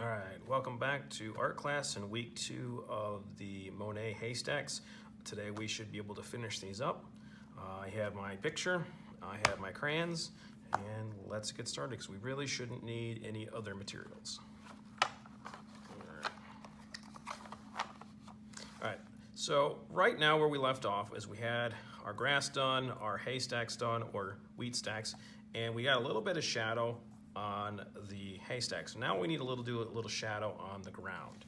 Alright, welcome back to art class in week 2 of the Monet Haystacks. Today we should be able to finish these up. I have my picture, I have my crayons, and let's get started because we really shouldn't need any other materials. Alright, so right now where we left off is we had our grass done, our haystacks done, or wheat stacks, and we got a little bit of shadow on the haystacks. So now we need do a little shadow on the ground.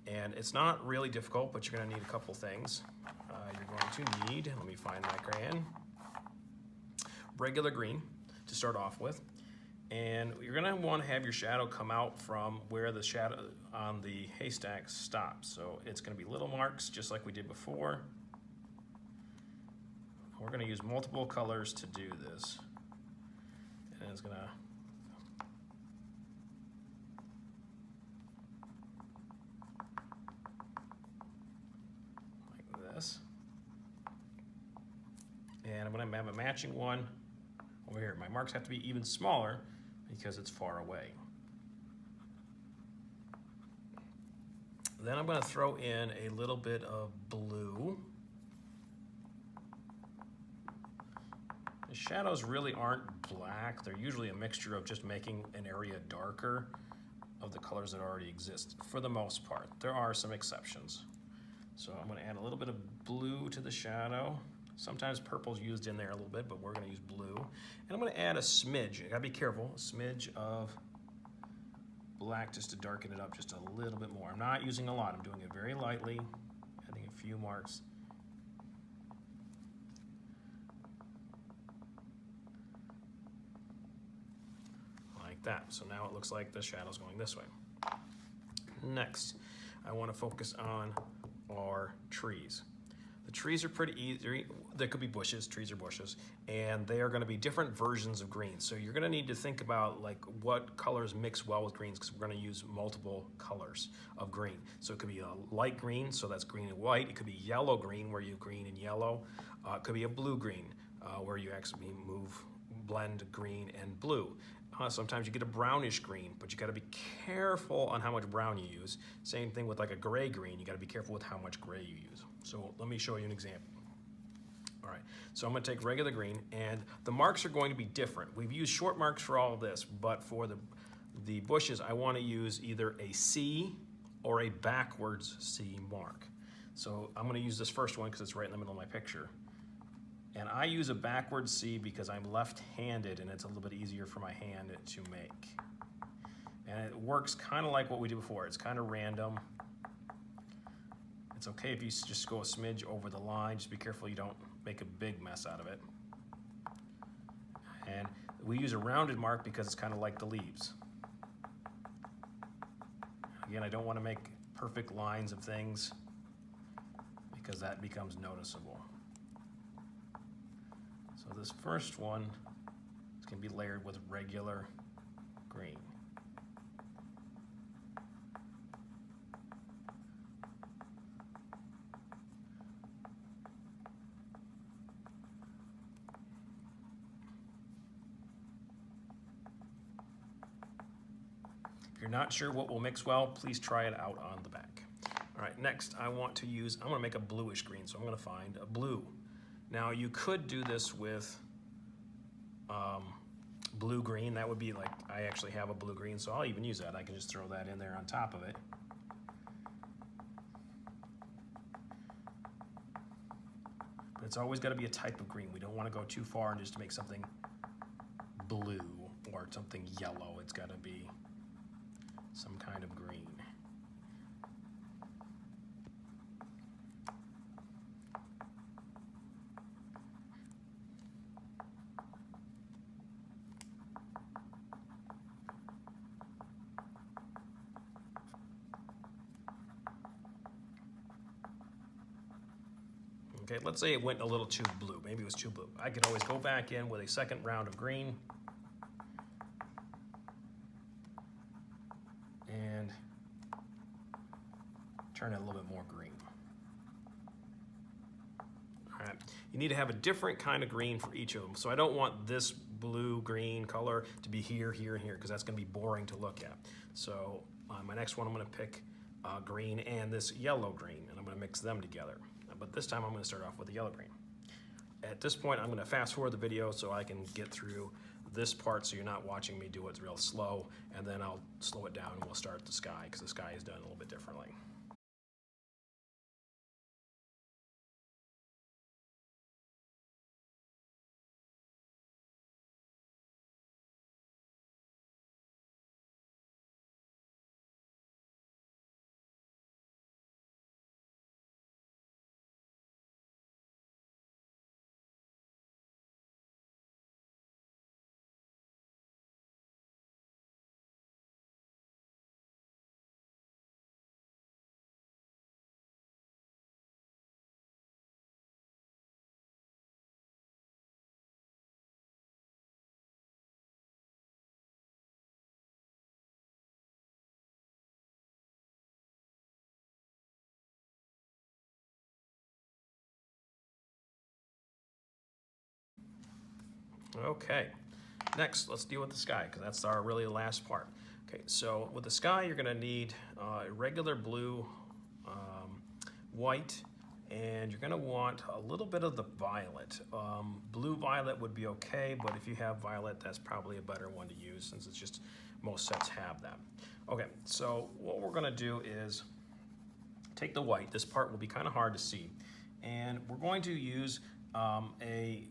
And it's not really difficult, but you're going to need a couple things. You're going to need, let me find my crayon, regular green to start off with. And you're going to want to have your shadow come out from where the shadow on the haystack stops. So it's going to be little marks just like we did before. We're going to use multiple colors to do this. And it's going to and I'm going to have a matching one over here. My marks have to be even smaller because it's far away. Then I'm going to throw in a little bit of blue. The shadows really aren't black. They're usually a mixture of just making an area darker of the colors that already exist for the most part. There are some exceptions. So I'm going to add a little bit of blue to the shadow. Sometimes purple's used in there a little bit, but we're going to use blue. And I'm going to add a smidge, you got to be careful, a smidge of black just to darken it up just a little bit more. I'm not using a lot, I'm doing it very lightly, adding a few marks. Like that. So now it looks like the shadow's going this way. Next, I want to focus on our trees. The trees are pretty easy. There could be bushes, trees are bushes, and they are going to be different versions of green. So you're going to need to think about like what colors mix well with greens because we're going to use multiple colors of green. So it could be a light green, so that's green and white. It could be yellow green where you have green and yellow. It could be a blue green where you actually blend green and blue. Sometimes you get a brownish green, but you got to be careful on how much brown you use. Same thing with like a gray green. You got to be careful with how much gray you use. So let me show you an example. All right, so I'm going to take regular green, and the marks are going to be different. We've used short marks for all of this, but for the bushes, I want to use either a C or a backwards C mark. So I'm going to use this first one because it's right in the middle of my picture. And I use a backwards C because I'm left-handed and it's a little bit easier for my hand to make. And it works kind of like what we did before. It's kind of random. It's okay if you just go a smidge over the line. Just be careful you don't make a big mess out of it. And we use a rounded mark because it's kind of like the leaves. Again, I don't want to make perfect lines of things because that becomes noticeable. So this first one is going to be layered with regular green. If you're not sure what will mix well, please try it out on the back. All right, next I'm going to make a bluish green, so I'm going to find a blue. Now you could do this with blue-green. That would be like, I actually have a blue-green, so I'll even use that. I can just throw that in there on top of it. But it's always got to be a type of green. We don't want to go too far and just make something blue or something yellow. It's got to be some kind of green. Okay, let's say it went a little too blue. Maybe it was too blue. I could always go back in with a second round of green and turn it a little bit more green. All right, you need to have a different kind of green for each of them. So I don't want this blue-green color to be here, here, and here, because that's going to be boring to look at. So On my next one, I'm going to pick green and this yellow green, and I'm going to mix them together. But this time I'm going to start off with the yellow green. At this point, I'm going to fast forward the video so I can get through this part so you're not watching me do it real slow, and then I'll slow it down and we'll start the sky, because the sky is done a little bit differently. Okay, next let's deal with the sky, because that's our really last part. Okay, so with the sky you're going to need regular blue, white, and you're going to want a little bit of the violet. Blue violet would be okay, but if you have violet, that's probably a better one to use, since it's just most sets have that. Okay, so what we're going to do is take the white. This part will be kind of hard to see, and we're going to use a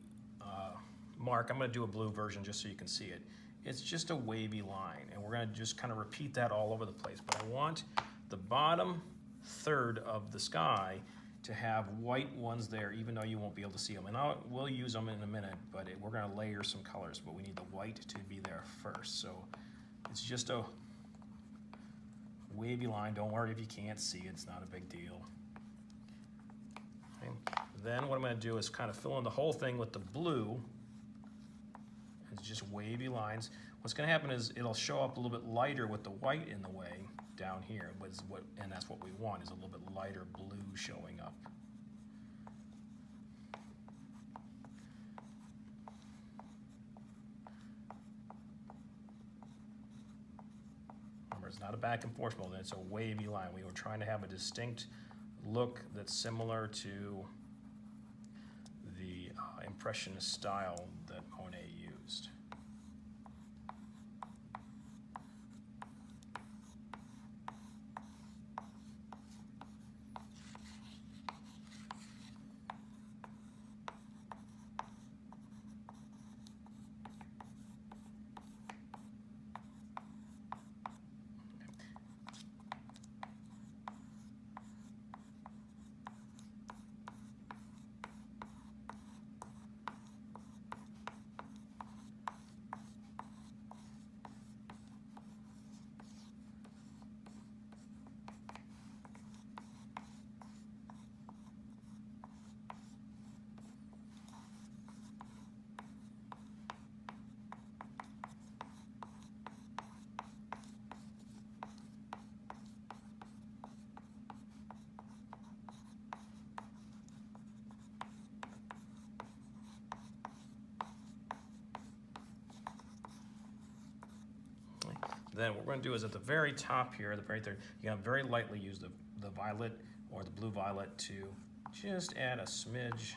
mark. I'm going to do a blue version just so you can see it. It's just a wavy line, and we're going to just kind of repeat that all over the place. But I want the bottom third of the sky to have white ones there, even though you won't be able to see them. And we'll use them in a minute, but we're going to layer some colors, but we need the white to be there first. So it's just a wavy line. Don't worry if you can't see it. It's not a big deal. Okay. Then what I'm going to do is kind of fill in the whole thing with the blue. It's just wavy lines. What's going to happen is it'll show up a little bit lighter with the white in the way down here, and that's what we want, is a little bit lighter blue showing up. Remember, it's not a back and forth mold, it's a wavy line. We were trying to have a distinct look that's similar to the Impressionist style that Monet used. Then what we're going to do is at the very top here, the very third, you're going to very lightly use the violet or the blue violet to just add a smidge.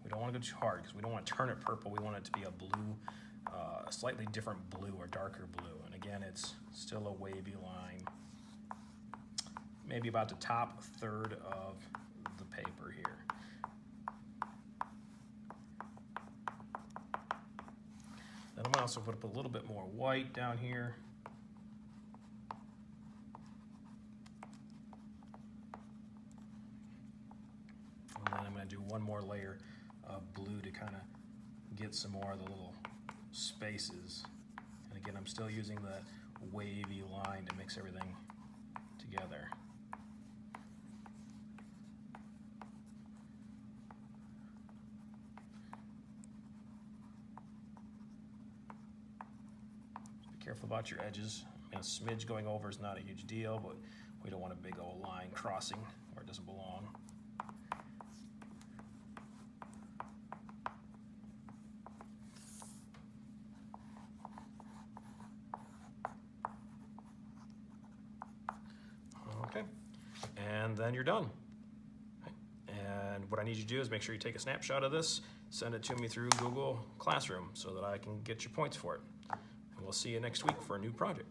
We don't want to go too hard because we don't want to turn it purple. We want it to be a blue, a slightly different blue or darker blue. And again, it's still a wavy line, maybe about the top third of the paper here. Then I'm going to also put up a little bit more white down here. And then I'm going to do one more layer of blue to kind of get some more of the little spaces. And again, I'm still using the wavy line to mix everything together. Careful about your edges. I mean, a smidge going over is not a huge deal, but we don't want a big old line crossing where it doesn't belong. and then you're done. And what I need you to do is make sure you take a snapshot of this, send it to me through Google Classroom so that I can get your points for it. And we'll see you next week for a new project.